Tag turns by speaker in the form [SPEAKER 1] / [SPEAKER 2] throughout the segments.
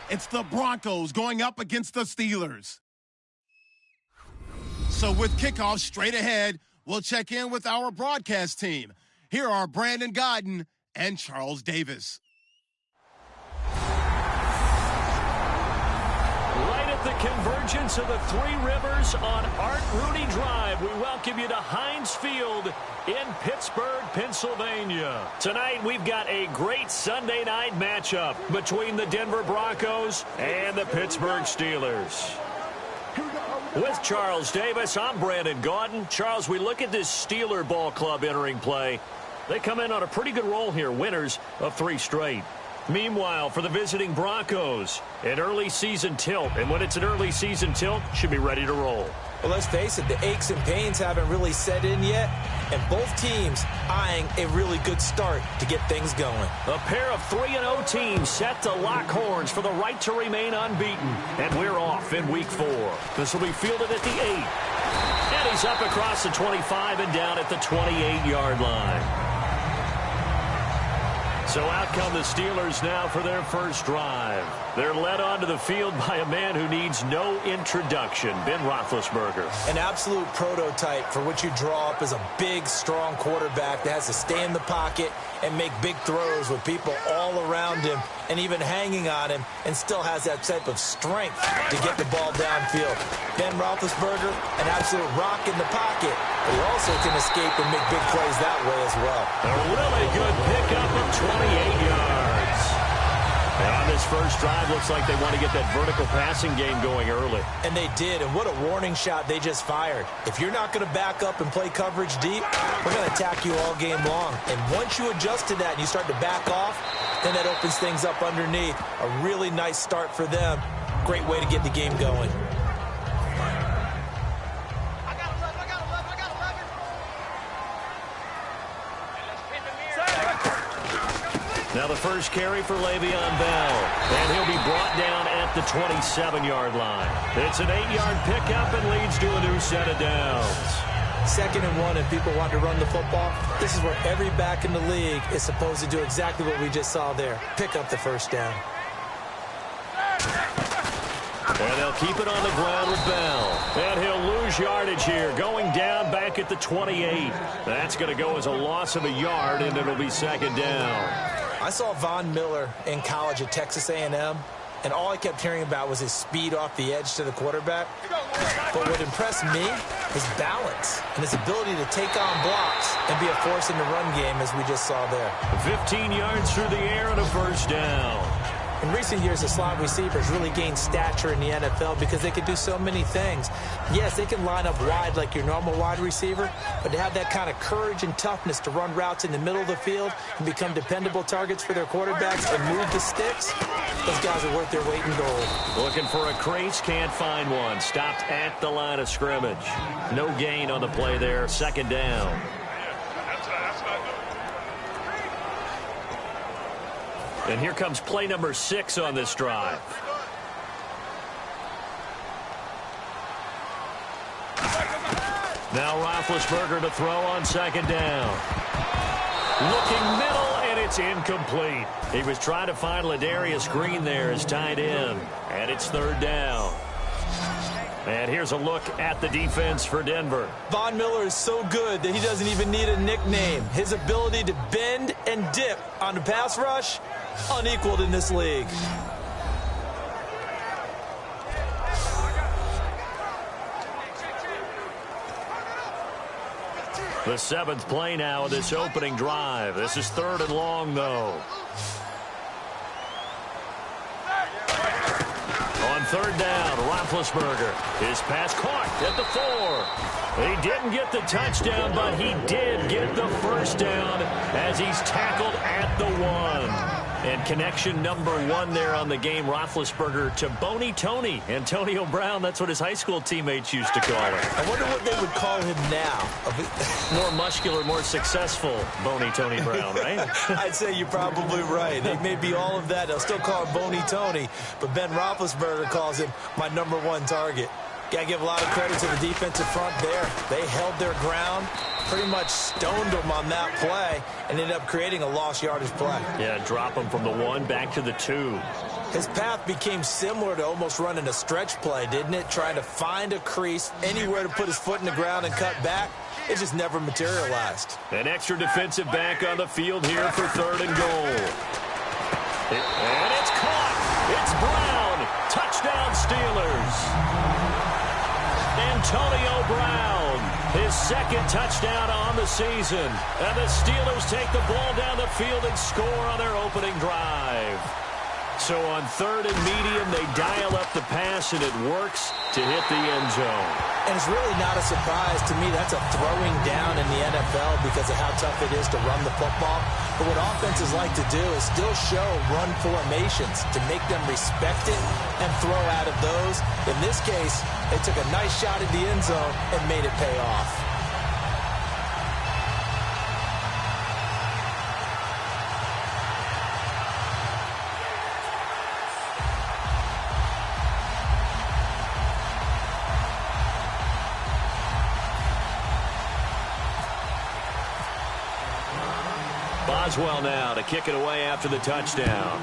[SPEAKER 1] It's the Broncos going up against the Steelers. So with kickoff straight ahead, we'll check in with our broadcast team. Here are Brandon Godden and Charles Davis.
[SPEAKER 2] Right at the convergence of the Three Rivers on Art Rooney Drive, we welcome you to Heinz Field in Pittsburgh, Pennsylvania. Tonight, we've got a great Sunday night matchup between the Denver Broncos and the Pittsburgh Steelers. With Charles Davis, I'm Brandon Gaudin. Charles, we look at this Steeler ball club entering play. They come in on a pretty good roll here, winners of 3 straight. Meanwhile, for the visiting Broncos, an early season tilt. And when it's an early season tilt, should be ready to roll.
[SPEAKER 3] Well, let's face it, the aches and pains haven't really set in yet, and both teams eyeing a really good start to get things going.
[SPEAKER 2] A pair of 3-0 teams set to lock horns for the right to remain unbeaten. And we're off in week 4. This will be fielded at the 8. And he's up across the 25 and down at the 28-yard line. So out come the Steelers now for their first drive. They're led onto the field by a man who needs no introduction, Ben Roethlisberger.
[SPEAKER 3] An absolute prototype for what you draw up as a big, strong quarterback that has to stay in the pocket and make big throws with people all around him and even hanging on him, and still has that type of strength to get the ball downfield. Ben Roethlisberger, an absolute rock in the pocket, but he also can escape and make big plays that way as well.
[SPEAKER 2] A really good pickup of 28 yards. And on this first drive, looks like they want to get that vertical passing game going early.
[SPEAKER 3] And they did, and what a warning shot they just fired. If you're not going to back up and play coverage deep, we're going to attack you all game long. And once you adjust to that and you start to back off, then that opens things up underneath. A really nice start for them. Great way to get the game going.
[SPEAKER 2] Now the first carry for Le'Veon Bell, and he'll be brought down at the 27-yard line. It's an 8-yard pickup and leads to a new set of downs.
[SPEAKER 3] 2nd and 1, and people want to run the football. This is where every back in the league is supposed to do exactly what we just saw there. Pick up the first down.
[SPEAKER 2] And they'll keep it on the ground with Bell. And he'll lose yardage here, going down back at the 28. That's going to go as a loss of a yard, and it'll be 2nd down.
[SPEAKER 3] I saw Von Miller in college at Texas A&M, and all I kept hearing about was his speed off the edge to the quarterback. But what impressed me, his balance and his ability to take on blocks and be a force in the run game, as we just saw there.
[SPEAKER 2] 15 yards through the air and a first down.
[SPEAKER 3] In recent years, the slot receivers really gained stature in the NFL because they can do so many things. Yes, they can line up wide like your normal wide receiver, but to have that kind of courage and toughness to run routes in the middle of the field and become dependable targets for their quarterbacks and move the sticks, those guys are worth their weight in gold.
[SPEAKER 2] Looking for a crease, can't find one. Stopped at the line of scrimmage. No gain on the play there, 2nd down. And here comes play number 6 on this drive. Now Roethlisberger to throw on 2nd down. Looking middle, and it's incomplete. He was trying to find Ladarius Green there as tight end. And it's 3rd down. And here's a look at the defense for Denver.
[SPEAKER 3] Von Miller is so good that he doesn't even need a nickname. His ability to bend and dip on the pass rush, unequaled in this league.
[SPEAKER 2] The 7th play now of this opening drive. This is 3rd and long, though. On 3rd down, Roethlisberger. His pass caught at the 4. He didn't get the touchdown, but he did get the first down as he's tackled at the 1. And connection number 1 there on the game, Roethlisberger to Boney Tony. Antonio Brown, that's what his high school teammates used to call him.
[SPEAKER 3] I wonder what they would call him now.
[SPEAKER 2] More muscular, more successful Boney Tony Brown, right?
[SPEAKER 3] I'd say you're probably right. They may be all of that. They'll still call him Boney Tony, but Ben Roethlisberger calls him my number 1 target. Got to give a lot of credit to the defensive front there. They held their ground, pretty much stoned them on that play, and ended up creating a lost yardage play.
[SPEAKER 2] Yeah, drop them from the 1 back to the 2.
[SPEAKER 3] His path became similar to almost running a stretch play, didn't it? Trying to find a crease, anywhere to put his foot in the ground and cut back. It just never materialized.
[SPEAKER 2] An extra defensive back on the field here for 3rd and goal. And it's caught. It's Brown. Touchdown, Steelers. Antonio Brown, his 2nd touchdown on the season. And the Steelers take the ball down the field and score on their opening drive. So on 3rd and medium, they dial up the pass, and it works to hit the end zone.
[SPEAKER 3] And it's really not a surprise to me. That's a throwing down in the NFL because of how tough it is to run the football. But what offenses like to do is still show run formations to make them respect it and throw out of those. In this case, they took a nice shot at the end zone and made it pay off.
[SPEAKER 2] Boswell now to kick it away after the touchdown.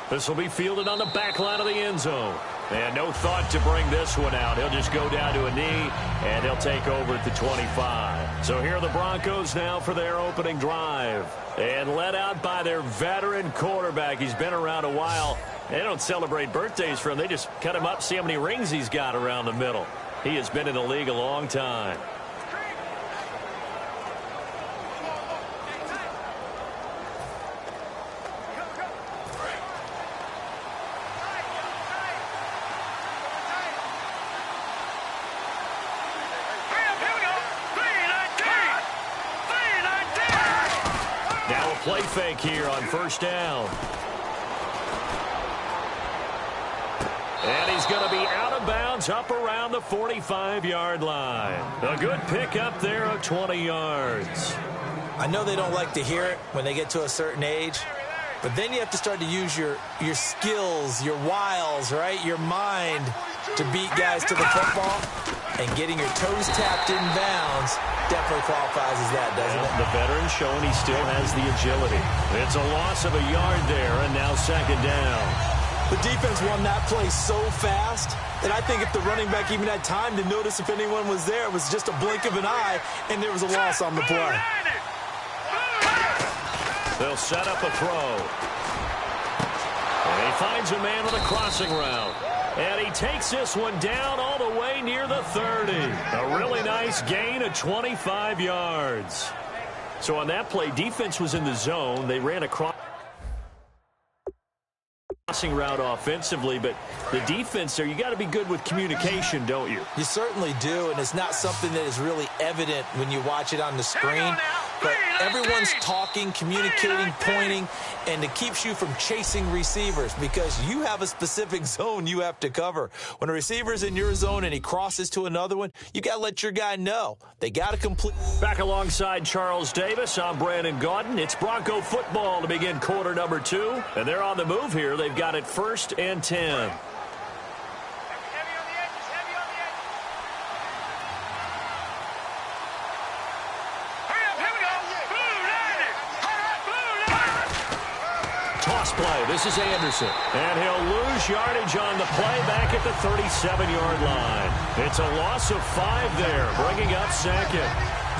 [SPEAKER 2] This will be fielded on the back line of the end zone. And no thought to bring this one out. He'll just go down to a knee, and he'll take over at the 25. So here are the Broncos now for their opening drive. And led out by their veteran quarterback. He's been around a while. They don't celebrate birthdays for him. They just cut him up, see how many rings he's got around the middle. He has been in the league a long time. Play fake here on 1st down. And he's going to be out of bounds up around the 45-yard line. A good pick up there of 20 yards.
[SPEAKER 3] I know they don't like to hear it when they get to a certain age, but then you have to start to use your skills, your wiles, right? Your mind to beat guys to the football. And getting your toes tapped in bounds definitely qualifies as that, doesn't it?
[SPEAKER 2] The veteran showing he still has the agility. It's a loss of a yard there, and now 2nd down.
[SPEAKER 3] The defense won that play so fast that I think if the running back even had time to notice if anyone was there, it was just a blink of an eye, and there was a loss on the play.
[SPEAKER 2] They'll set up a throw. And he finds a man with a crossing route. And he takes this one down all the way near the 30. A really nice gain of 25 yards. So on that play, defense was in the zone. They ran a crossing route offensively, but the defense there, you got to be good with communication, don't you?
[SPEAKER 3] You certainly do, and it's not something that is really evident when you watch it on the screen. But everyone's talking, communicating, pointing, and it keeps you from chasing receivers because you have a specific zone you have to cover. When a receiver's in your zone and he crosses to another one, you got to let your guy know. They got to complete.
[SPEAKER 2] Back alongside Charles Davis, I'm Brandon Gaudin. It's Bronco football to begin quarter number 2, and they're on the move here. They've got it 1st and 10. Play. This is Anderson. And he'll lose yardage on the play back at the 37-yard line. It's a loss of 5 there, bringing up 2nd.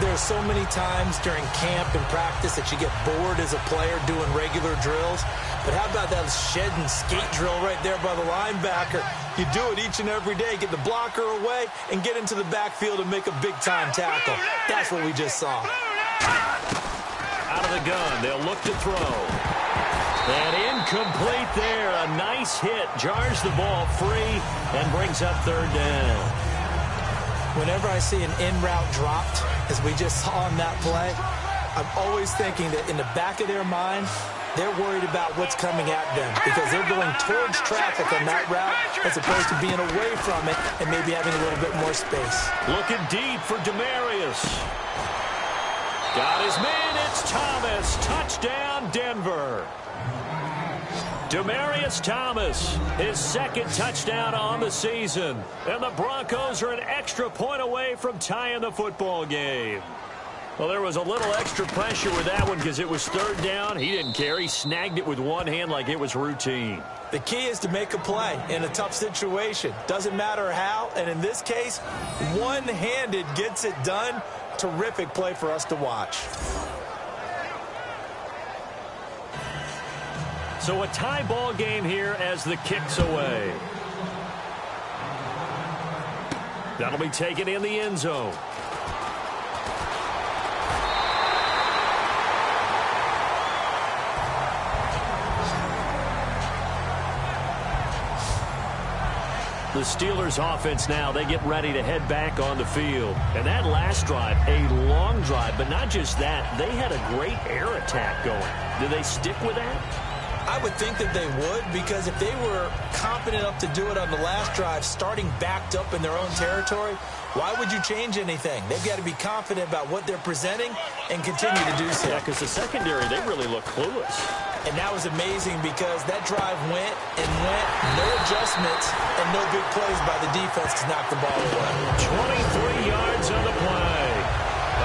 [SPEAKER 3] There's so many times during camp and practice that you get bored as a player doing regular drills. But how about that shed and skate drill right there by the linebacker? You do it each and every day. Get the blocker away and get into the backfield and make a big-time tackle. That's what we just saw.
[SPEAKER 2] Out of the gun, they'll look to throw. And incomplete there. A nice hit. Jars the ball free and brings up 3rd down.
[SPEAKER 3] Whenever I see an in-route dropped, as we just saw on that play, I'm always thinking that in the back of their mind, they're worried about what's coming at them because they're going towards traffic on that route as opposed to being away from it and maybe having a little bit more space.
[SPEAKER 2] Looking deep for Demarius. Got his man. It's Thomas. Touchdown, Denver. Demarius Thomas, his 2nd touchdown on the season. And the Broncos are an extra point away from tying the football game. Well, there was a little extra pressure with that one because it was third down. He didn't care. He snagged it with one hand like it was routine.
[SPEAKER 3] The key is to make a play in a tough situation. Doesn't matter how, and in this case, one-handed gets it done. Terrific play for us to watch.
[SPEAKER 2] So a tie ball game here as the kick's away. That'll be taken in the end zone. The Steelers offense now, they get ready to head back on the field. And that last drive, a long drive, but not just that, they had a great air attack going. Do they stick with that?
[SPEAKER 3] I would think that they would, because if they were confident enough to do it on the last drive, starting backed up in their own territory, why would you change anything? They've got to be confident about what they're presenting and continue to do so.
[SPEAKER 2] Yeah, because the secondary, they really look clueless.
[SPEAKER 3] And that was amazing because that drive went and went, no adjustments, and no big plays by the defense to knock the ball away.
[SPEAKER 2] 23 yards on the play.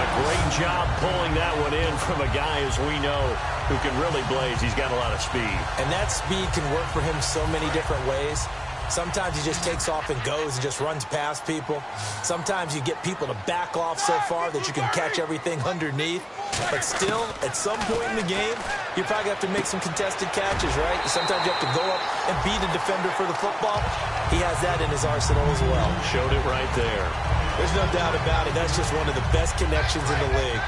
[SPEAKER 2] A great job pulling that one in from a guy, as we know, who can really blaze. He's got a lot of speed.
[SPEAKER 3] And that speed can work for him so many different ways. Sometimes he just takes off and goes and just runs past people. Sometimes you get people to back off so far that you can catch everything underneath. But still, at some point in the game, you probably have to make some contested catches, right? Sometimes you have to go up and beat a defender for the football. He has that in his arsenal as well.
[SPEAKER 2] Showed it right there.
[SPEAKER 3] There's no doubt about it. That's just one of the best connections in the league.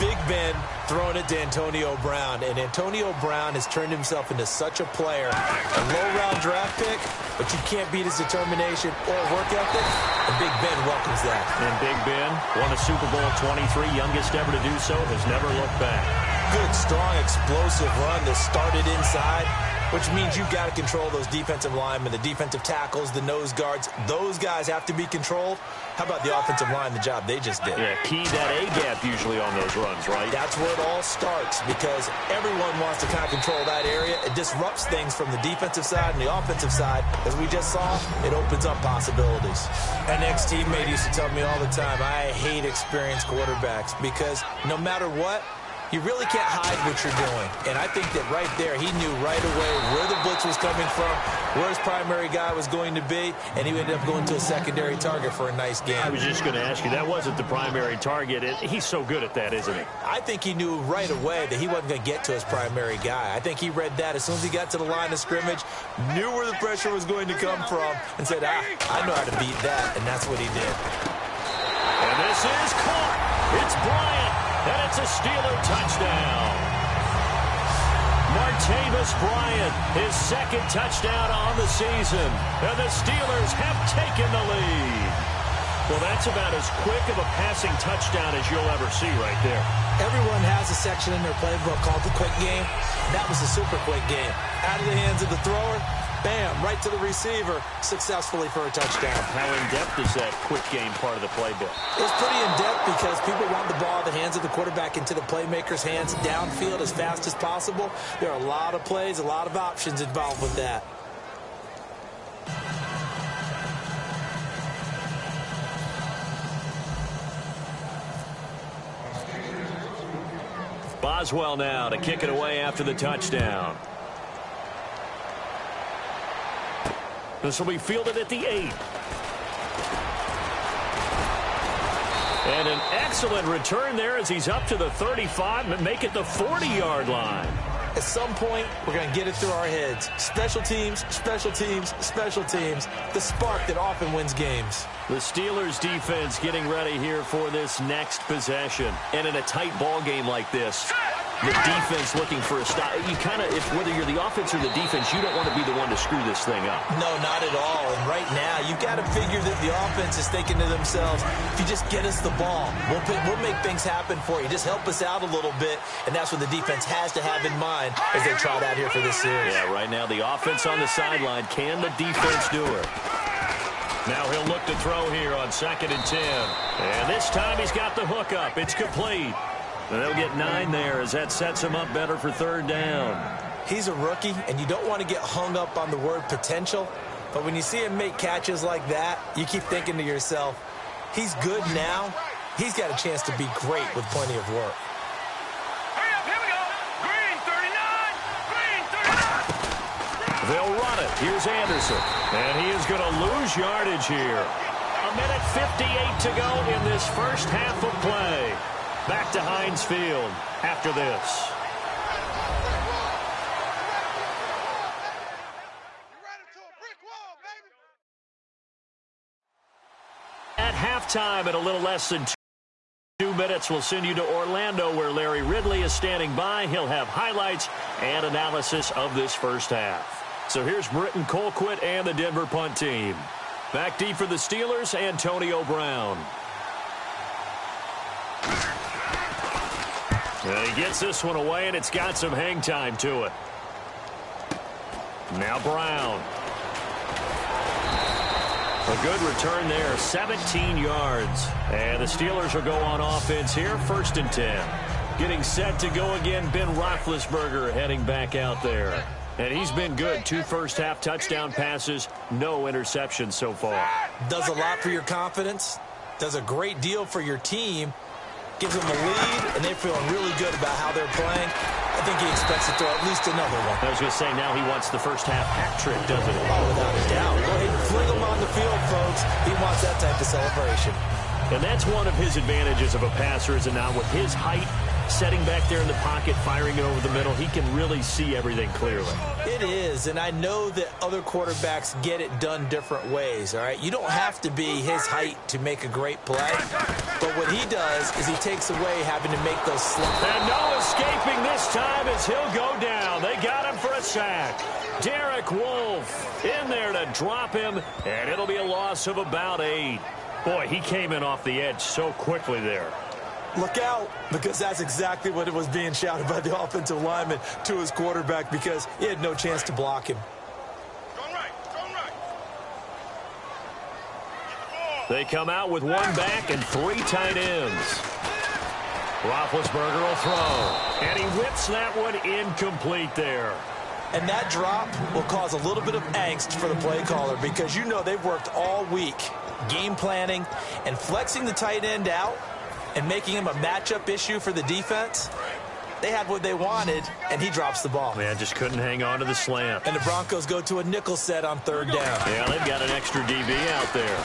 [SPEAKER 3] Big Ben throwing it to Antonio Brown, and Antonio Brown has turned himself into such a player. A low-round draft pick, but you can't beat his determination or work ethic, and Big Ben welcomes that.
[SPEAKER 2] And Big Ben won a Super Bowl 23, youngest ever to do so, has never looked back.
[SPEAKER 3] Good, strong, explosive run that started inside, which means you've got to control those defensive linemen, the defensive tackles, the nose guards. Those guys have to be controlled. How about the offensive line, the job they just did?
[SPEAKER 2] Yeah, key that A-gap usually on those runs, right?
[SPEAKER 3] That's where it all starts, because everyone wants to kind of control that area. It disrupts things from the defensive side and the offensive side. As we just saw, it opens up possibilities. An ex-teammate used to tell me all the time, I hate experienced quarterbacks, because no matter what, you really can't hide what you're doing. And I think that right there, he knew right away where the blitz was coming from, where his primary guy was going to be, and he ended up going to a secondary target for a nice game.
[SPEAKER 2] I was just going to ask you, that wasn't the primary target. He's so good at that, isn't he?
[SPEAKER 3] I think he knew right away that he wasn't going to get to his primary guy. I think he read that as soon as he got to the line of scrimmage, knew where the pressure was going to come from, and said, I know how to beat that, and that's what he did.
[SPEAKER 2] And this is caught. It's Bryant. And it's a Steeler touchdown. Martavis Bryant, his second touchdown on the season. And the Steelers have taken the lead. Well, that's about as quick of a passing touchdown as you'll ever see right there.
[SPEAKER 3] Everyone has a section in their playbook called the quick game. That was a super quick game. Out of the hands of the thrower, bam, right to the receiver, successfully for a touchdown.
[SPEAKER 2] How in-depth is that quick game part of the playbook?
[SPEAKER 3] It's pretty in-depth because people want the ball out of the hands of the quarterback into the playmaker's hands downfield as fast as possible. There are a lot of plays, a lot of options involved with that.
[SPEAKER 2] Boswell now to kick it away after the touchdown. This will be fielded at the 8. And an excellent return there as he's up to the 35 and make it the 40-yard line.
[SPEAKER 3] At some point, we're going to get it through our heads. Special teams, special teams, special teams. The spark that often wins games.
[SPEAKER 2] The Steelers defense getting ready here for this next possession. And in a tight ball game like this, the defense looking for a stop. You kind of, whether you're the offense or the defense, you don't want to be the one to screw this thing up.
[SPEAKER 3] No, not at all. And right now, you've got to figure that the offense is thinking to themselves, if you just get us the ball, we'll make things happen for you. Just help us out a little bit. And that's what the defense has to have in mind as they trot out here for this series.
[SPEAKER 2] Yeah, right now, the offense on the sideline. Can the defense do it? Now he'll look to throw here on 2nd and 10. And this time he's got the hook up. It's complete. And they'll get 9 there as that sets him up better for 3rd down.
[SPEAKER 3] He's a rookie, and you don't want to get hung up on the word potential. But when you see him make catches like that, you keep thinking to yourself, he's good now. he's got a chance to be great with plenty of work.
[SPEAKER 4] Hurry up, here we go. Green 39. Green 39.
[SPEAKER 2] They'll run it. Here's Anderson. And he is going to lose yardage here. 1:58 to go in this first half of play. Back to Heinz Field after this. At halftime, at a little less than 2 minutes, we'll send you to Orlando, where Larry Ridley is standing by. He'll have highlights and analysis of this first half. So here's Britton Colquitt and the Denver punt team. Back deep for the Steelers, Antonio Brown. And he gets this one away, and it's got some hang time to it. Now Brown. A good return there, 17 yards. And the Steelers will go on offense here, 1st and 10. Getting set to go again, Ben Roethlisberger heading back out there. And he's been good. 2 first-half touchdown passes, no interceptions so far.
[SPEAKER 3] Does a lot for your confidence, does a great deal for your team, gives them a lead, and they're feeling really good about how they're playing. I think he expects to throw at least another one.
[SPEAKER 2] I was going to say, now he wants the first-half hat trick, doesn't he?
[SPEAKER 3] Oh, without a doubt. Go ahead and fling him on the field, folks. He wants that type of celebration.
[SPEAKER 2] And that's one of his advantages of a passer, is it not? With his height, setting back there in the pocket, firing it over the middle, he can really see everything clearly.
[SPEAKER 3] It is, and I know that other quarterbacks get it done different ways, all right? You don't have to be his height to make a great play, but what he does is he takes away having to make those slumps.
[SPEAKER 2] And no escaping this time as he'll go down. They got him for a sack. Derek Wolfe in there to drop him, and it'll be a loss of about 8. Boy, he came in off the edge so quickly there.
[SPEAKER 3] Look out, because that's exactly what it was being shouted by the offensive lineman to his quarterback, because he had no chance to block him.
[SPEAKER 4] Going right. Going right.
[SPEAKER 2] They come out with 1 back and 3 tight ends. Roethlisberger will throw, and he whips that one incomplete there.
[SPEAKER 3] And that drop will cause a little bit of angst for the play caller, because you know they've worked all week game planning and flexing the tight end out and making him a matchup issue for the defense. They had what they wanted, and he drops the ball.
[SPEAKER 2] Man, just couldn't hang on to the slant.
[SPEAKER 3] And the Broncos go to a nickel set on 3rd down.
[SPEAKER 2] Yeah, they've got an extra DB out there.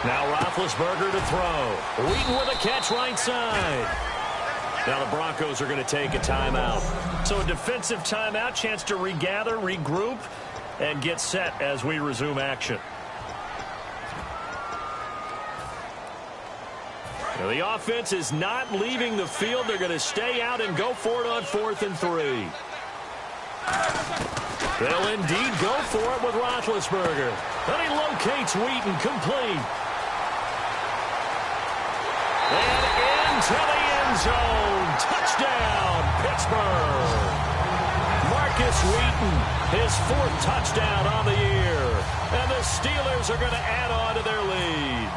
[SPEAKER 2] Now Roethlisberger to throw. Wheaton with a catch right side. Now the Broncos are going to take a timeout. So a defensive timeout, chance to regather, regroup, and get set as we resume action. Now the offense is not leaving the field. They're going to stay out and go for it on 4th and 3. They'll indeed go for it with Roethlisberger. And he locates Wheaton, complete. And into the end zone. Touchdown, Pittsburgh. Marcus Wheaton, his 4th touchdown on the year. And the Steelers are going to add on to their lead.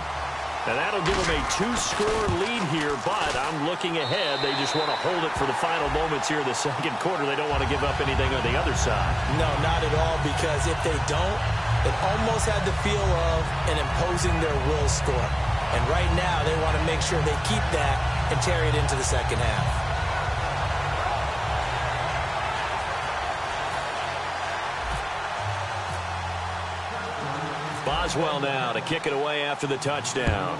[SPEAKER 2] And that'll give them a 2-score lead here, but I'm looking ahead. They just want to hold it for the final moments here in the 2nd quarter. They don't want to give up anything on the other side.
[SPEAKER 3] No, not at all, because if they don't, it almost had the feel of an imposing their will score. And right now, they want to make sure they keep that and carry it into the 2nd half.
[SPEAKER 2] Boswell now to kick it away after the touchdown.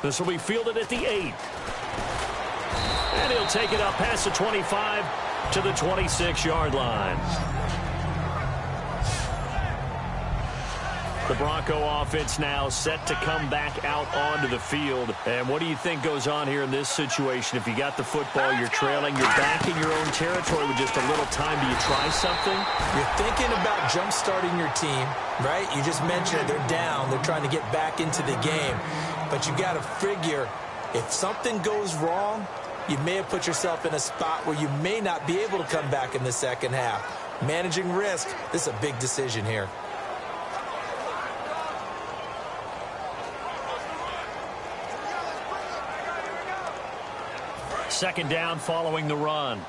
[SPEAKER 2] This will be fielded at the 8. And he'll take it up past the 25 to the 26-yard line. The Bronco offense now set to come back out onto the field. And what do you think goes on here in this situation? If you got the football, you're trailing, you're back in your own territory with just a little time. Do you try something?
[SPEAKER 3] You're thinking about jump-starting your team, right? You just mentioned it. They're down. They're trying to get back into the game. But you got to figure, if something goes wrong, you may have put yourself in a spot where you may not be able to come back in the 2nd half. Managing risk, this is a big decision here.
[SPEAKER 2] Second down following the run.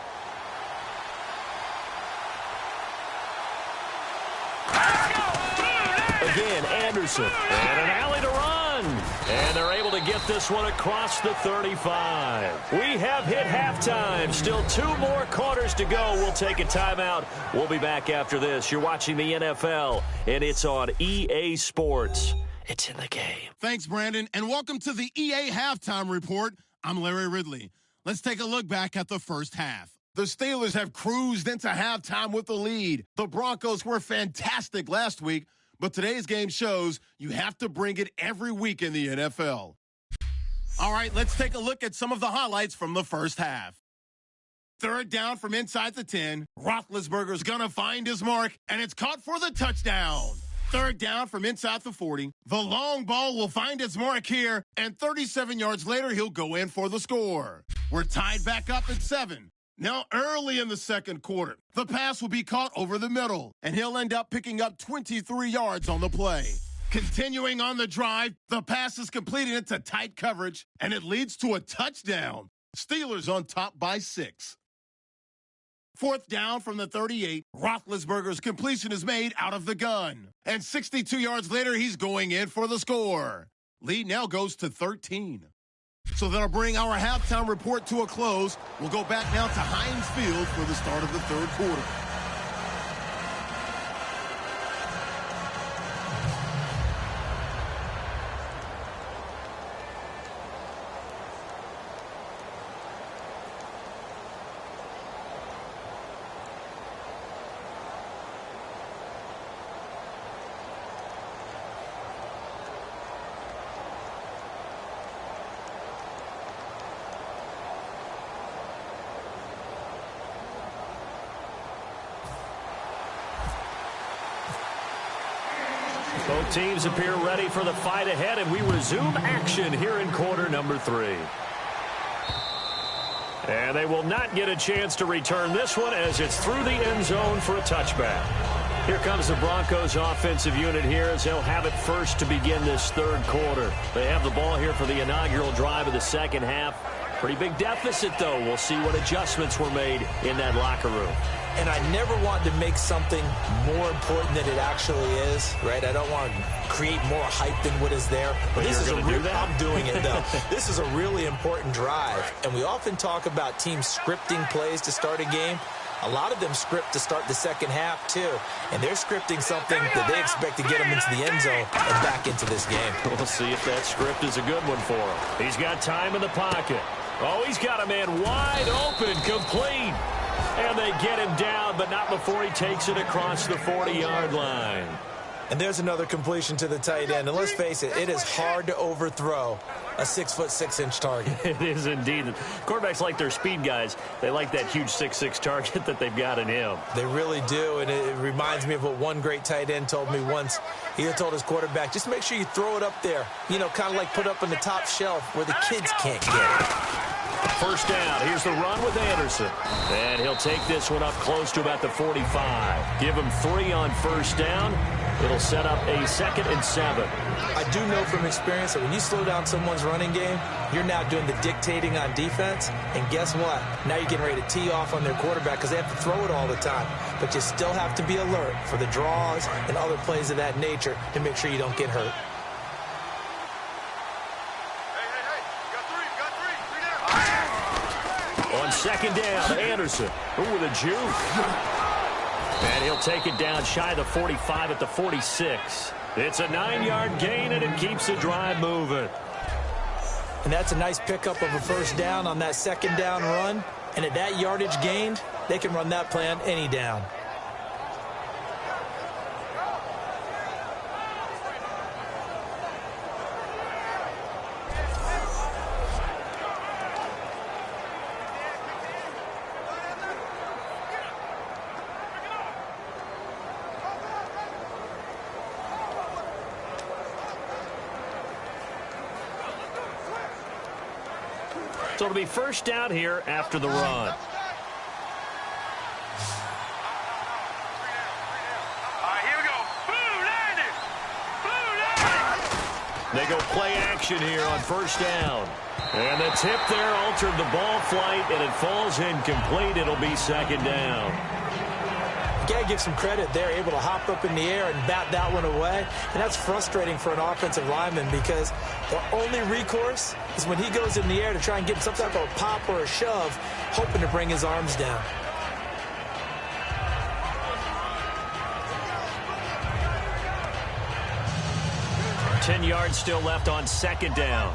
[SPEAKER 2] again. Anderson. And an alley to run. And they're able to get this one across the 35. We have hit halftime. Still 2 more quarters to go. We'll take a timeout. We'll be back after this. You're watching the NFL, and it's on EA Sports. It's in the game.
[SPEAKER 1] Thanks, Brandon, and welcome to the EA Halftime Report. I'm Larry Ridley. Let's take a look back at the first half. The Steelers have cruised into halftime with the lead. The Broncos were fantastic last week, but today's game shows you have to bring it every week in the NFL. All right, let's take a look at some of the highlights from the first half. Third down from inside the 10. Roethlisberger's going to find his mark, and it's caught for the touchdown. Third down from inside the 40. The long ball will find its mark here, and 37 yards later, he'll go in for the score. We're tied back up at 7. Now, early in the second quarter, the pass will be caught over the middle, and he'll end up picking up 23 yards on the play. Continuing on the drive, the pass is completed into tight coverage, and it leads to a touchdown. Steelers on top by 6. Fourth down from the 38, Roethlisberger's completion is made out of the gun. And 62 yards later, he's going in for the score. Lead now goes to 13. So that'll bring our halftime report to a close. We'll go back now to Heinz Field for the start of the third quarter.
[SPEAKER 2] Both teams appear ready for the fight ahead, and we resume action here in quarter number 3. And they will not get a chance to return this one as it's through the end zone for a touchback. Here comes the Broncos offensive unit here as they'll have it first to begin this third quarter. They have the ball here for the inaugural drive of the second half. Pretty big deficit, though. We'll see what adjustments were made in that locker room.
[SPEAKER 3] And I never want to make something more important than it actually is, right? I don't want to create more hype than what is there.
[SPEAKER 2] But this is
[SPEAKER 3] I'm doing it, though. This is a really important drive. And we often talk about teams scripting plays to start a game. A lot of them script to start the second half, too. And they're scripting something that they expect to get them into the end zone and back into this game.
[SPEAKER 2] We'll see if that script is a good one for him. He's got time in the pocket. Oh, he's got a man wide open, complete. And they get him down, but not before he takes it across the 40-yard line.
[SPEAKER 3] And there's another completion to the tight end. And let's face it, it is hard to overthrow a 6'6" target.
[SPEAKER 2] It is indeed. Quarterbacks like their speed guys. They like that huge 6'6" target that they've got in him.
[SPEAKER 3] They really do, and it reminds me of what one great tight end told me once. He told his quarterback, just make sure you throw it up there. You know, kind of like put up on the top shelf where the kids can't get it.
[SPEAKER 2] First down. Here's the run with Anderson. And he'll take this one up close to about the 45. Give him 3 on first down. It'll set up a 2nd and 7.
[SPEAKER 3] I do know from experience that when you slow down someone's running game, you're now doing the dictating on defense. And guess what? Now you're getting ready to tee off on their quarterback because they have to throw it all the time. But you still have to be alert for the draws and other plays of that nature to make sure you don't get hurt.
[SPEAKER 2] On second down, Anderson. Ooh, with a juke. And he'll take it down shy of the 45 at the 46. It's a 9-yard gain, and it keeps the drive moving.
[SPEAKER 3] And that's a nice pickup of a first down on that second down run. And at that yardage gained, they can run that play on any down.
[SPEAKER 2] So it'll be first down here after the run. They go play action here on first down. And the tip there altered the ball flight, and it falls incomplete. It'll be second down.
[SPEAKER 3] got to give some credit. They're able to hop up in the air and bat that one away. And that's frustrating for an offensive lineman because the only recourse is when he goes in the air to try and get some type of a pop or a shove, hoping to bring his arms down.
[SPEAKER 2] Ten yards still left on second down.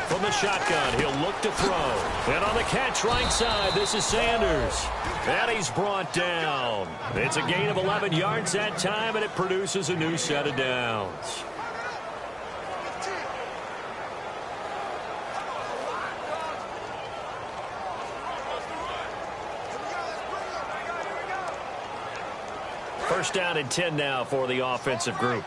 [SPEAKER 2] From the shotgun, he'll look to throw. And on the catch right side, this is Sanders. And he's brought down. It's a gain of 11 yards that time, and it produces a new set of downs. First down and 10 now for the offensive group.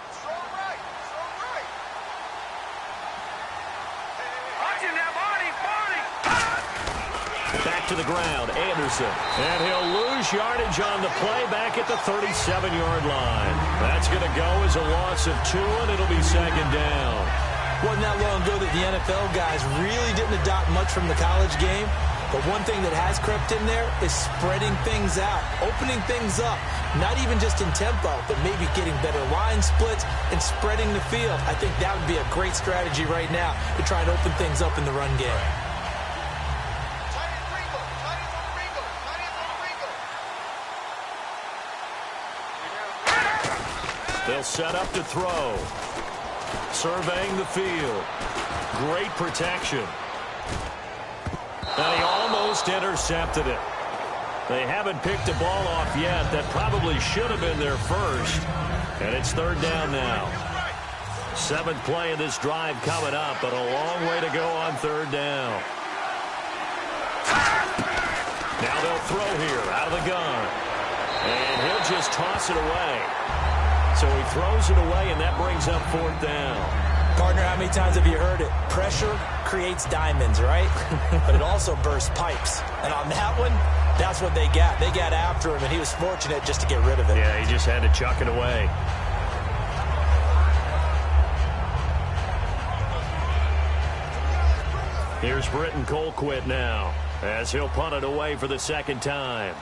[SPEAKER 2] Back to the ground, Anderson. And he'll lose yardage on the play back at the 37-yard line. That's going to go as a loss of 2, and it'll be second down.
[SPEAKER 3] Wasn't that long ago that the NFL guys really didn't adopt much from the college game. But one thing that has crept in there is spreading things out, opening things up, not even just in tempo, but maybe getting better line splits and spreading the field. I think that would be a great strategy right now to try and open things up in the run game.
[SPEAKER 2] They'll set up to throw. Surveying the field. Great protection. And he almost intercepted it. They haven't picked a ball off yet. That probably should have been their first. And it's third down now. 7th play of this drive coming up, but a long way to go on third down. Now they'll throw here out of the gun. And he'll just toss it away. So he throws it away, and that brings up 4th down.
[SPEAKER 3] Partner, how many times have you heard it? Pressure creates diamonds, right? But it also bursts pipes. And on that one, that's what they got. They got after him, and he was fortunate just to get rid of it.
[SPEAKER 2] Yeah, he just had to chuck it away. Here's Britton Colquitt now, as he'll punt it away for the second time.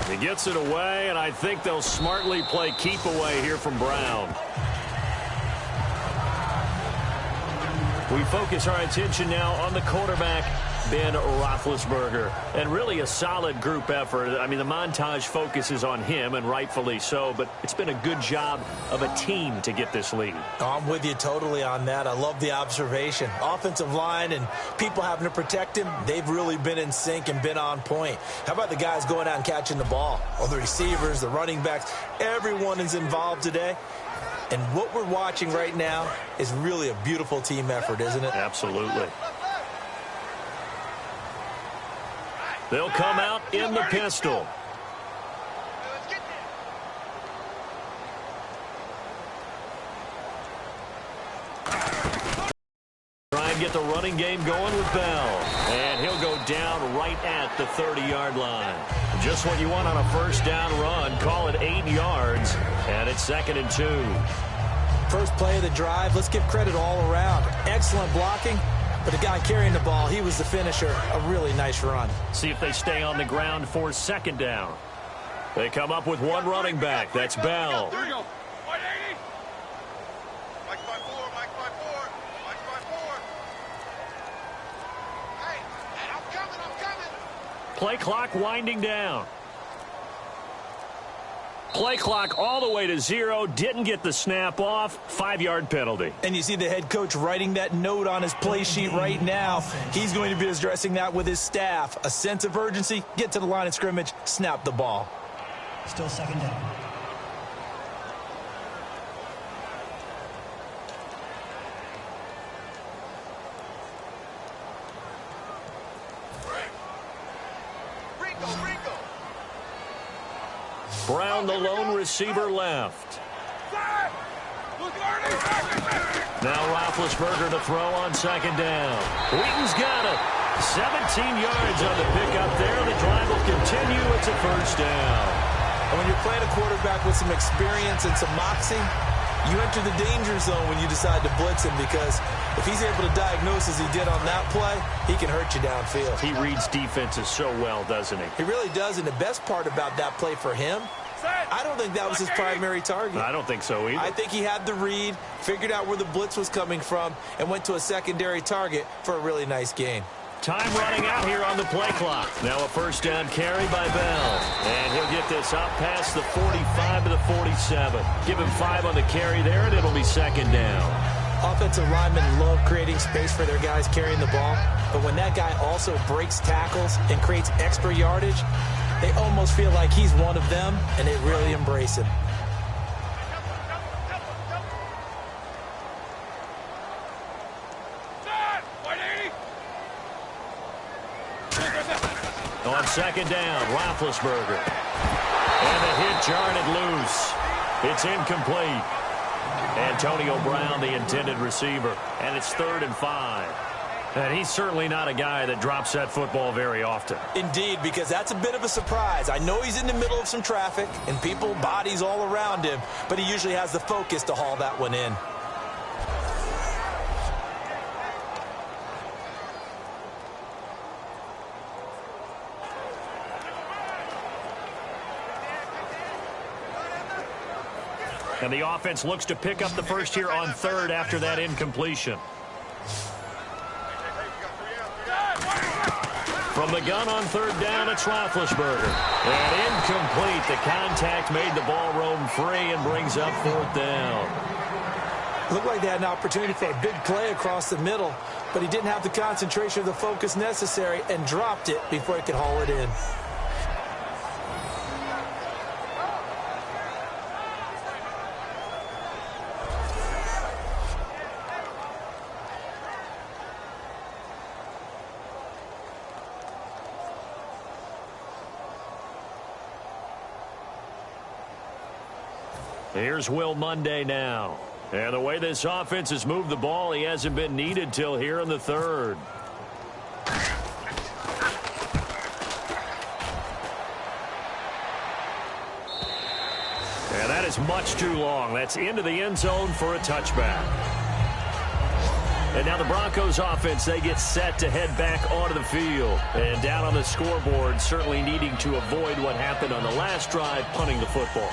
[SPEAKER 2] He gets it away, and I think they'll smartly play keep away here from Brown. We focus our attention now on the quarterback, Ben Roethlisberger. And really a solid group effort. I mean, the montage focuses on him, and rightfully so, but it's been a good job of a team to get this lead.
[SPEAKER 3] I'm with you totally on that. I love the observation. Offensive line and people having to protect him, they've really been in sync and been on point. How about the guys going out and catching the ball? All the receivers, the running backs, everyone is involved today. And what we're watching right now is really a beautiful team effort, isn't it?
[SPEAKER 2] Absolutely. They'll come out in the pistol. Try and get the running game going with Bell. And he'll go down right at the 30-yard line. Just what you want on a first down run. Call it 8 yards. And it's 2nd and 2.
[SPEAKER 3] First play of the drive. Let's give credit all around. Excellent blocking. But the guy carrying the ball, he was the finisher. A really nice run.
[SPEAKER 2] See if they stay on the ground for second down. They come up with one running back. That's Bell.
[SPEAKER 4] There you go. 180. Mike by 4. Mike by 4. Mike by 4. Hey, I'm coming.
[SPEAKER 2] Play clock winding down. Play clock all the way to 0. Didn't get the snap off. 5-yard penalty.
[SPEAKER 3] And you see the head coach writing that note on his play sheet right now. He's going to be addressing that with his staff. A sense of urgency. Get to the line of scrimmage. Snap the ball.
[SPEAKER 5] Still second down.
[SPEAKER 2] Brown, the lone receiver, left. Now Roethlisberger to throw on second down. Wheaton's got it. 17 yards on the pickup there. The drive will continue. It's a first down.
[SPEAKER 3] And when you're playing a quarterback with some experience and some moxie, you enter the danger zone when you decide to blitz him, because if he's able to diagnose as he did on that play, he can hurt you downfield.
[SPEAKER 2] He reads defenses so well, doesn't he?
[SPEAKER 3] He really does, and the best part about that play for him, I don't think that was his primary target.
[SPEAKER 2] I don't think so either.
[SPEAKER 3] I think he had the read, figured out where the blitz was coming from, and went to a secondary target for a really nice gain.
[SPEAKER 2] Time running out here on the play clock. Now a first down carry by Bell. And he'll get this up past the 45 to the 47. Give him 5 on the carry there, and it'll be second down.
[SPEAKER 3] Offensive linemen love creating space for their guys carrying the ball, but when that guy also breaks tackles and creates extra yardage, they almost feel like he's one of them, and they really embrace him.
[SPEAKER 2] On second down, Roethlisberger. And the hit jarred loose. It's incomplete. Antonio Brown, the intended receiver. And it's 3rd and 5. And he's certainly not a guy that drops that football very often.
[SPEAKER 3] Indeed, because that's a bit of a surprise. I know he's in the middle of some traffic and people, bodies all around him, but he usually has the focus to haul that one in.
[SPEAKER 2] And the offense looks to pick up the first here on 3rd after that incompletion. From the gun on 3rd down, it's Roethlisberger. And incomplete. The contact made the ball roam free and brings up 4th down.
[SPEAKER 3] Looked like they had an opportunity for a big play across the middle, but he didn't have the concentration or the focus necessary and dropped it before he could haul it in.
[SPEAKER 2] Here's Will Monday now. And the way this offense has moved the ball, he hasn't been needed till here in the 3rd. And that is much too long. That's into the end zone for a touchback. And now the Broncos offense, they get set to head back onto the field. And down on the scoreboard, certainly needing to avoid what happened on the last drive, punting the football.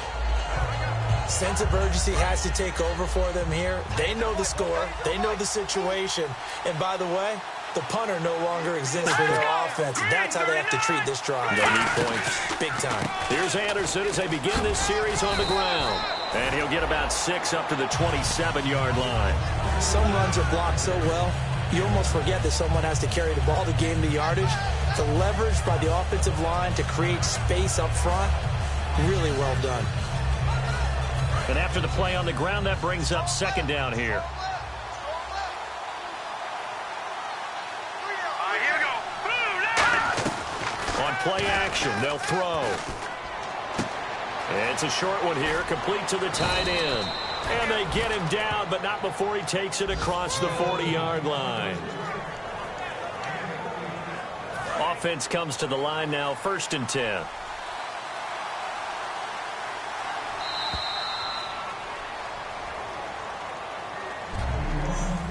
[SPEAKER 3] Sense of urgency has to take over for them here. They know the score. They know the situation. And by the way, the punter no longer exists for their offense. That's how they have to treat this drive.
[SPEAKER 2] They need points.
[SPEAKER 3] Big time.
[SPEAKER 2] Here's Anderson as they begin this series on the ground. And he'll get about 6 up to the 27-yard line.
[SPEAKER 3] Some runs are blocked so well, you almost forget that someone has to carry the ball to gain the yardage. The leverage by the offensive line to create space up front, really well done.
[SPEAKER 2] And after the play on the ground, that brings up second down here.
[SPEAKER 4] Here we go.
[SPEAKER 2] On play action, they'll throw. And it's a short one here, complete to the tight end. And they get him down, but not before he takes it across the 40-yard line. Offense comes to the line now, 1st and 10.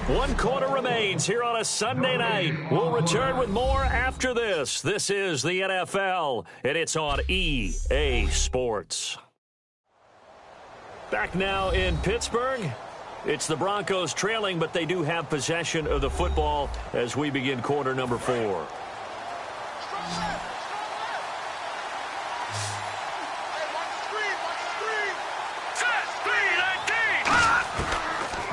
[SPEAKER 2] One quarter remains here on a Sunday night. We'll return with more after this. This is the NFL, and it's on EA Sports. Back now in Pittsburgh. It's the Broncos trailing, but they do have possession of the football as we begin quarter number 4.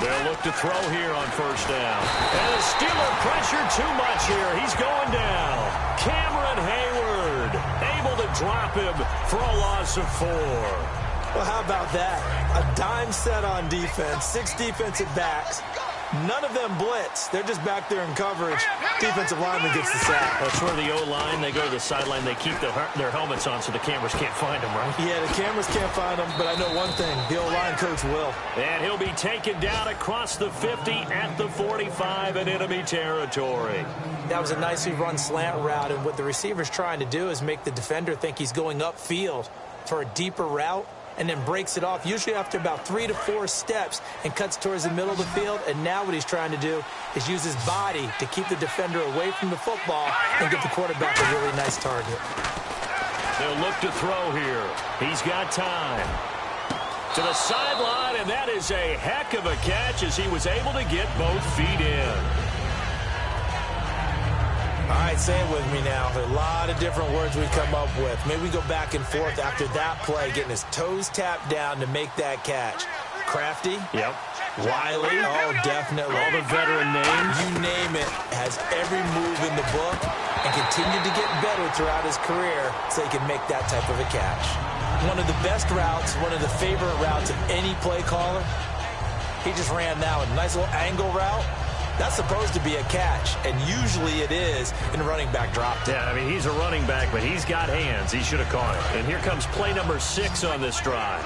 [SPEAKER 2] They'll look to throw here on 1st down. And the Steeler pressure too much here. He's going down. Cameron Hayward able to drop him for a loss of 4.
[SPEAKER 3] Well, how about that? A dime set on defense, 6 defensive backs. None of them blitz. They're just back there in coverage. Defensive lineman gets the sack.
[SPEAKER 2] That's where the O-line, they go to the sideline, they keep their helmets on so the cameras can't find them, right?
[SPEAKER 3] Yeah, the cameras can't find them, but I know one thing. The O-line coach will.
[SPEAKER 2] And he'll be taken down across the 50 at the 45 in enemy territory.
[SPEAKER 3] That was a nicely run slant route, and what the receiver's trying to do is make the defender think he's going upfield for a deeper route. and then breaks it off, usually after about 3 to 4 steps, and cuts towards the middle of the field. And now what he's trying to do is use his body to keep the defender away from the football and get the quarterback a really nice target.
[SPEAKER 2] They'll look to throw here. He's got time. To the sideline, and that is a heck of a catch as he was able to get both feet in.
[SPEAKER 3] All right, say it with me now. There are a lot of different words we come up with. Maybe we go back and forth after that play, getting his toes tapped down to make that catch. Crafty?
[SPEAKER 2] Yep.
[SPEAKER 3] Wiley? Oh, definitely.
[SPEAKER 2] All the veteran names.
[SPEAKER 3] You name it. Has every move in the book and continued to get better throughout his career so he can make that type of a catch. One of the best routes, one of the favorite routes of any play caller. He just ran now a nice little angle route. That's supposed to be a catch, and usually it is, and the running back dropped it.
[SPEAKER 2] Yeah, I mean, he's a running back, but he's got hands. He should have caught it. And here comes play number 6 on this drive.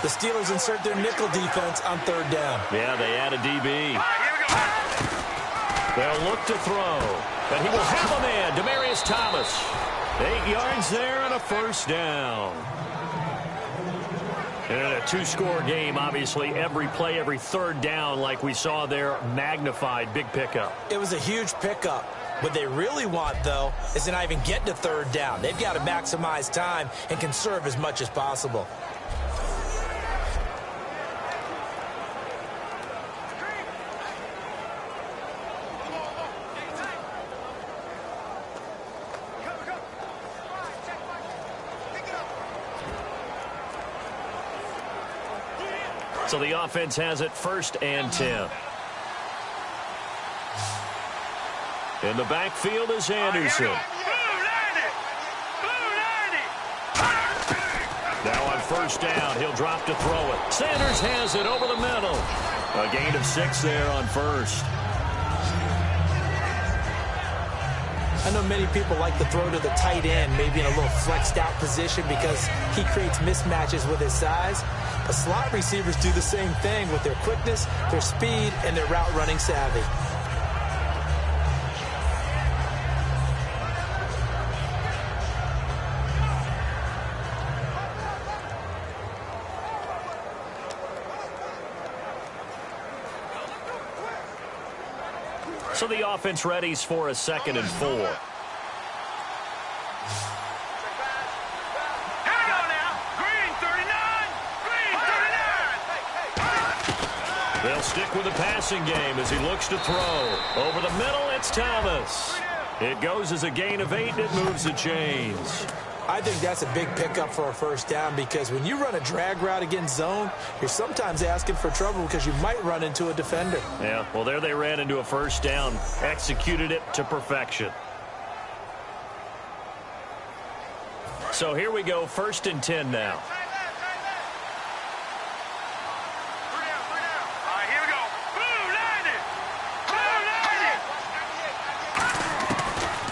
[SPEAKER 3] The Steelers insert their nickel defense on 3rd down.
[SPEAKER 2] Yeah, they add a DB. They'll look to throw, and he will have a man, Demaryius Thomas. 8 yards there and a first down. In a 2-score game, obviously, every play, every 3rd down, like we saw there, magnified, big pickup.
[SPEAKER 3] It was a huge pickup. What they really want, though, is to not even get to 3rd down. They've got to maximize time and conserve as much as possible.
[SPEAKER 2] So the offense has it 1st and 10. In the backfield is Anderson. Now on 1st down, he'll drop to throw it. Sanders has it over the middle. A gain of 6 there on 1st.
[SPEAKER 3] I know many people like to throw to the tight end, maybe in a little flexed out position because he creates mismatches with his size. But slot receivers do the same thing with their quickness, their speed, and their route running savvy.
[SPEAKER 2] So the offense readies for a 2nd and 4. They'll stick with the passing game as he looks to throw. Over the middle, it's Thomas. It goes as a gain of 8, and it moves the chains.
[SPEAKER 3] I think that's a big pickup for a 1st down because when you run a drag route against zone, you're sometimes asking for trouble because you might run into a defender.
[SPEAKER 2] Yeah, well, there they ran into a 1st down, executed it to perfection. So here we go, 1st and 10 now.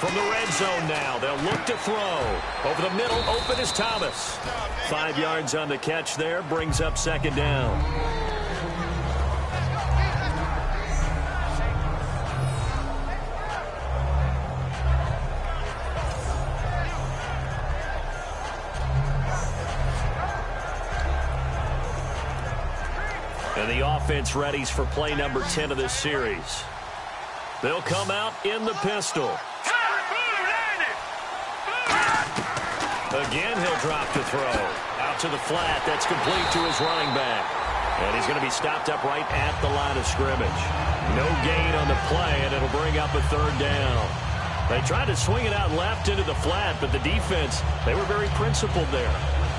[SPEAKER 2] From the red zone now, they'll look to throw. Over the middle, open is Thomas. 5 yards on the catch there, brings up 2nd down. And the offense readies for play number 10 of this series. They'll come out in the pistol. Again, he'll drop to throw. Out to the flat. That's complete to his running back. And he's going to be stopped up right at the line of scrimmage. No gain on the play, and it'll bring up a 3rd down. They tried to swing it out left into the flat, but the defense, they were very principled there.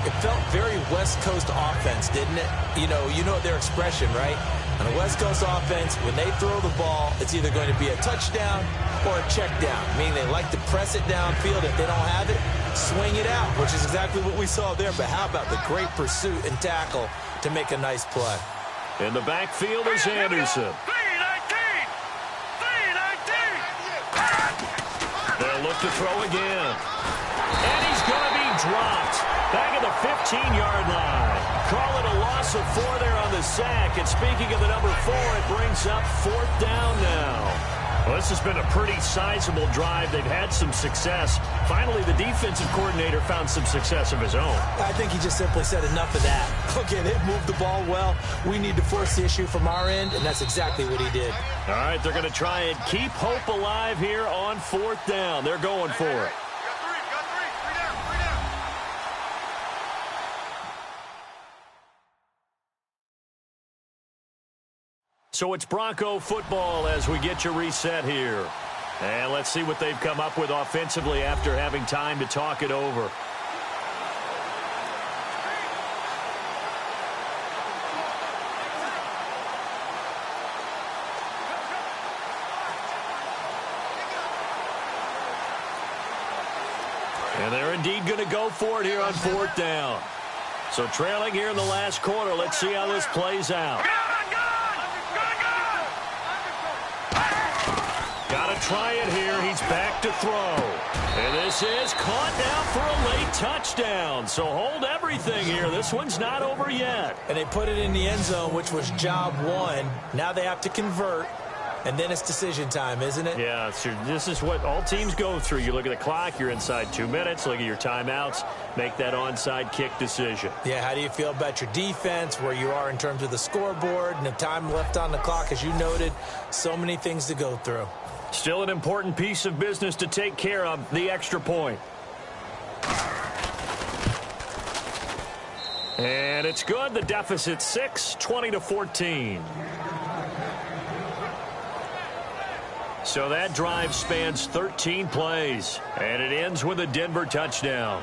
[SPEAKER 3] It felt very West Coast offense, didn't it? You know their expression, right? On a West Coast offense, when they throw the ball, it's either going to be a touchdown or a check down, meaning they like to press it downfield. If they don't have it, swing it out, which is exactly what we saw there. But how about the great pursuit and tackle to make a nice play?
[SPEAKER 2] In the backfield is Anderson. They'll look to throw again. And he's going to be dropped. Back at the 15-yard line. Call it a loss of 4 there on the sack. And speaking of the number 4, it brings up 4th down now. Well, this has been a pretty sizable drive. They've had some success. Finally, the defensive coordinator found some success of his own.
[SPEAKER 3] I think he just simply said enough of that. Look at it, move the ball well. We need to force the issue from our end, and that's exactly what he did.
[SPEAKER 2] All right, they're going to try and keep hope alive here on 4th down. They're going for it. So it's Bronco football as we get you reset here. And let's see what they've come up with offensively after having time to talk it over. And they're indeed going to go for it here on 4th down. So trailing here in the last quarter. Let's see how this plays out. Got to try it here. He's back to throw. And this is caught down for a late touchdown. So hold everything here. This one's not over yet.
[SPEAKER 3] And they put it in the end zone, which was job one. Now they have to convert. And then it's decision time, isn't it?
[SPEAKER 2] Yeah, so this is what all teams go through. You look at the clock, you're inside 2 minutes, look at your timeouts, make that onside kick decision.
[SPEAKER 3] Yeah, how do you feel about your defense, where you are in terms of the scoreboard and the time left on the clock, as you noted? So many things to go through.
[SPEAKER 2] Still an important piece of business to take care of, the extra point. And it's good. The deficit 6, 20-14. So that drive spans 13 plays, and it ends with a Denver touchdown.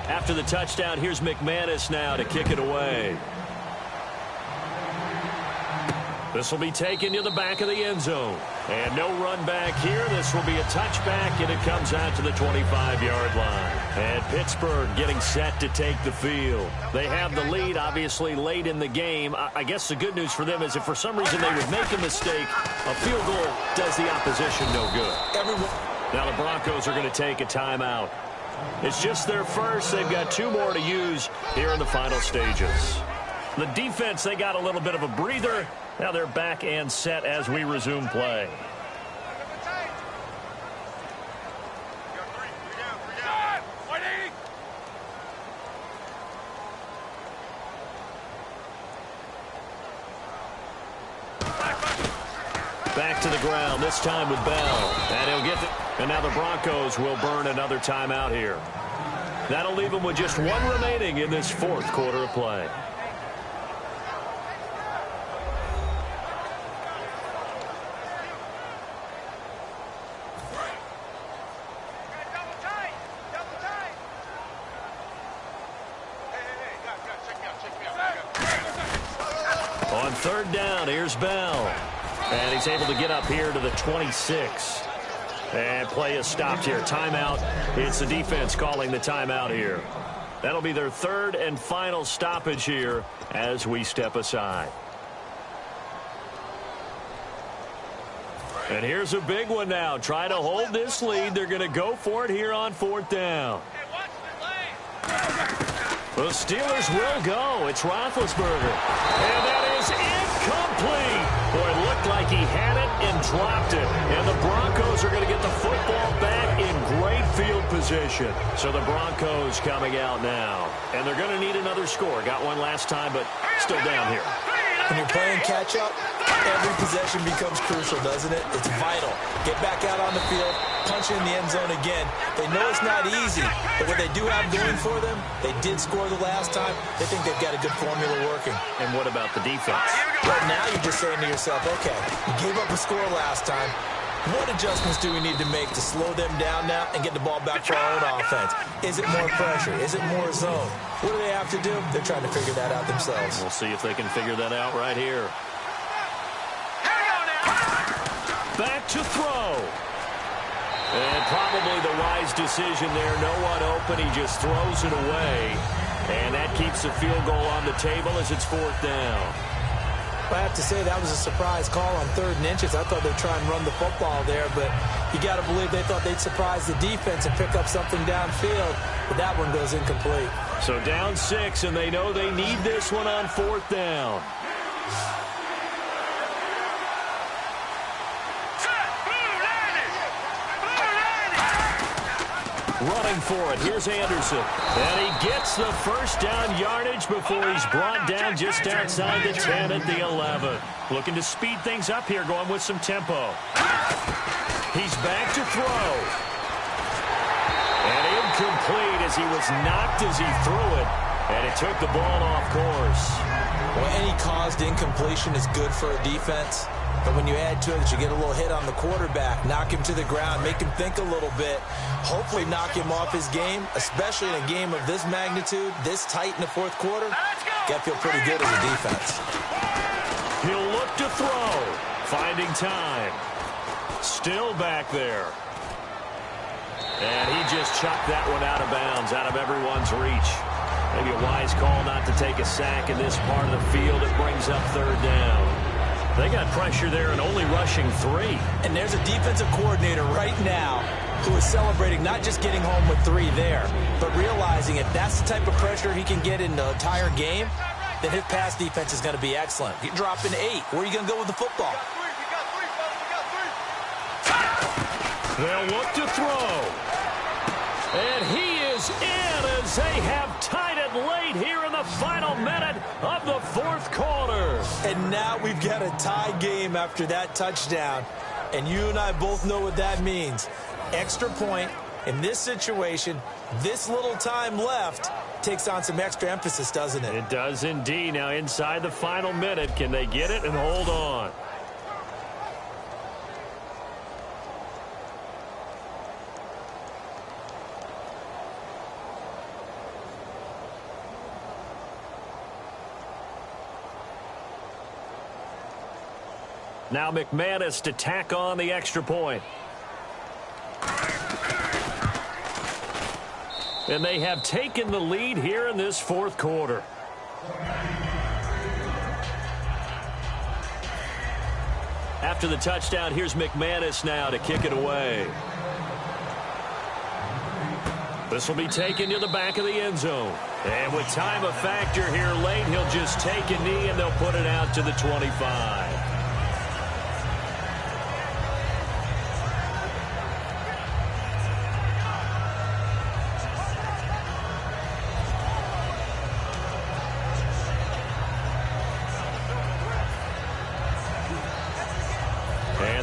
[SPEAKER 2] After the touchdown, here's McManus now to kick it away. This will be taken to the back of the end zone. And no run back here. This will be a touchback, and it comes out to the 25-yard line. And Pittsburgh getting set to take the field. They have the lead, obviously, late in the game. I guess the good news for them is if for some reason they would make a mistake, a field goal does the opposition no good. Now the Broncos are going to take a timeout. It's just their first. They've got 2 more to use here in the final stages. The defense, they got a little bit of a breather. Now they're back and set as we resume play. Back to the ground, this time with Bell. And he'll get and now the Broncos will burn another timeout here. That'll leave them with just 1 remaining in this 4th quarter of play. On 3rd down, here's Bell. And he's able to get up here to the 26. And play is stopped here. Timeout. It's the defense calling the timeout here. That'll be their 3rd and final stoppage here as we step aside. And here's a big one now. Try to hold this lead. They're going to go for it here on 4th down. The Steelers will go. It's Roethlisberger. And that is incomplete. Boy, it looked like he had it and dropped it. And the Broncos are going to get the football back in great field position. So the Broncos coming out now. And they're going to need another score. Got one last time, but still down here.
[SPEAKER 3] When you're playing catch-up, every possession becomes crucial, doesn't it? It's vital. Get back out on the field, punch in the end zone again. They know it's not easy, but what they do have going for them, they did score the last time. They think they've got a good formula working.
[SPEAKER 2] And what about the defense?
[SPEAKER 3] Right now you're just saying to yourself, okay, you gave up a score last time. What adjustments do we need to make to slow them down now and get the ball back for our own offense? Is it more pressure? Is it more zone? What do they have to do? They're trying to figure that out themselves.
[SPEAKER 2] We'll see if they can figure that out right here. Back to throw. And probably the wise decision there. No one open. He just throws it away. And that keeps the field goal on the table as it's 4th down.
[SPEAKER 3] I have to say that was a surprise call on 3rd and inches. I thought they'd try and run the football there, but you got to believe they thought they'd surprise the defense and pick up something downfield, but that one goes incomplete.
[SPEAKER 2] So down 6, and they know they need this one on 4th down. running for it. Here's Anderson. And he gets the first down yardage before he's brought down just outside the 10 at the 11. Looking to speed things up here, going with some tempo. He's back to throw. And incomplete as he was knocked as he threw it. And it took the ball off course.
[SPEAKER 3] Well, any caused incompletion is good for a defense. But when you add to it that you get a little hit on the quarterback, knock him to the ground, make him think a little bit, hopefully knock him off his game, especially in a game of this magnitude, this tight in the fourth quarter, got to feel pretty good as a defense.
[SPEAKER 2] He'll look to throw, finding time. Still back there. And he just chucked that one out of bounds, out of everyone's reach. Maybe a wise call not to take a sack in this part of the field. It brings up third down. They got pressure there and only rushing 3.
[SPEAKER 3] And there's a defensive coordinator right now who is celebrating not just getting home with 3 there, but realizing if that's the type of pressure he can get in the entire game, then his pass defense is going to be excellent. You're dropping 8. Where are you going to go with the football?
[SPEAKER 2] They'll look to throw. And he is in as they have tied it late here in the final minute of the fourth quarter.
[SPEAKER 3] And now we've got a tie game after that touchdown. And you and I both know what that means. Extra point in this situation, this little time left, takes on some extra emphasis, doesn't it?
[SPEAKER 2] It does indeed. Now inside the final minute, can they get it and hold on? Now McManus to tack on the extra point. And they have taken the lead here in this fourth quarter. After the touchdown, here's McManus now to kick it away. This will be taken to the back of the end zone. And with time a factor here late, he'll just take a knee and they'll put it out to the 25.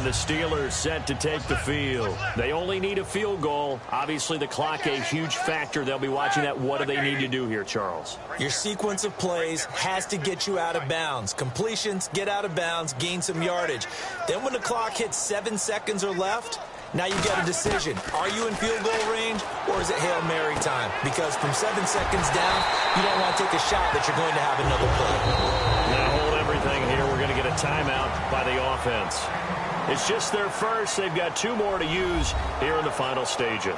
[SPEAKER 2] The Steelers set to take the field. They only need a field goal. Obviously, the clock a huge factor. They'll be watching that. What do they need to do here, Charles?
[SPEAKER 3] Your sequence of plays has to get you out of bounds. Completions, get out of bounds, gain some yardage. Then when the clock hits 7 seconds or left, now you've got a decision. Are you in field goal range or is it Hail Mary time? Because from 7 seconds down, you don't want to take a shot that you're going to have another play.
[SPEAKER 2] Now hold everything here. We're going to get a timeout by the offense. It's just their first. They've got 2 more to use here in the final stages.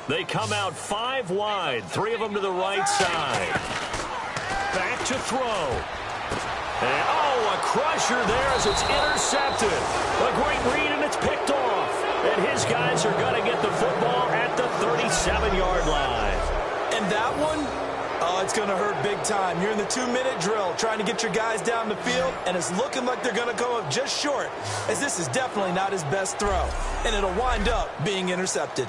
[SPEAKER 2] They come out 5 wide, 3 of them to the right side. Back to throw. And, oh, a crusher there as it's intercepted. A great read, and it's picked off. And his guys are going to get the football at the 37-yard line.
[SPEAKER 3] And that one, oh, it's going to hurt big time. You're in the 2-minute drill trying to get your guys down the field, and it's looking like they're going to come up just short, as this is definitely not his best throw. And it'll wind up being intercepted.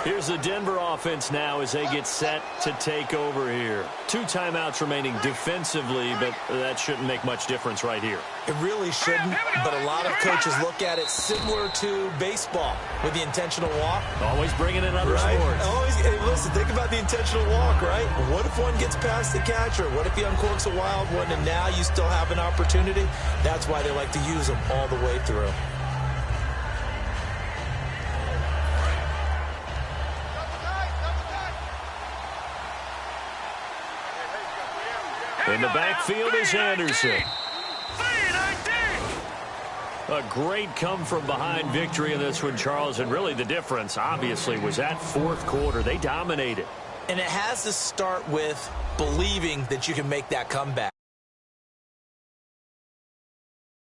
[SPEAKER 2] Here's the Denver offense now as they get set to take over here. 2 timeouts remaining defensively, but that shouldn't make much difference right here.
[SPEAKER 3] It really shouldn't, but a lot of coaches look at it similar to baseball with the intentional walk.
[SPEAKER 2] Always bringing in other sports.
[SPEAKER 3] Always, hey, listen, think about the intentional walk, right? What if one gets past the catcher? What if he uncorks a wild one and now you still have an opportunity? That's why they like to use them all the way through.
[SPEAKER 2] In the backfield is Anderson. A great come-from-behind victory in this one, Charles. And really the difference, obviously, was that fourth quarter. They dominated.
[SPEAKER 3] And it has to start with believing that you can make that comeback.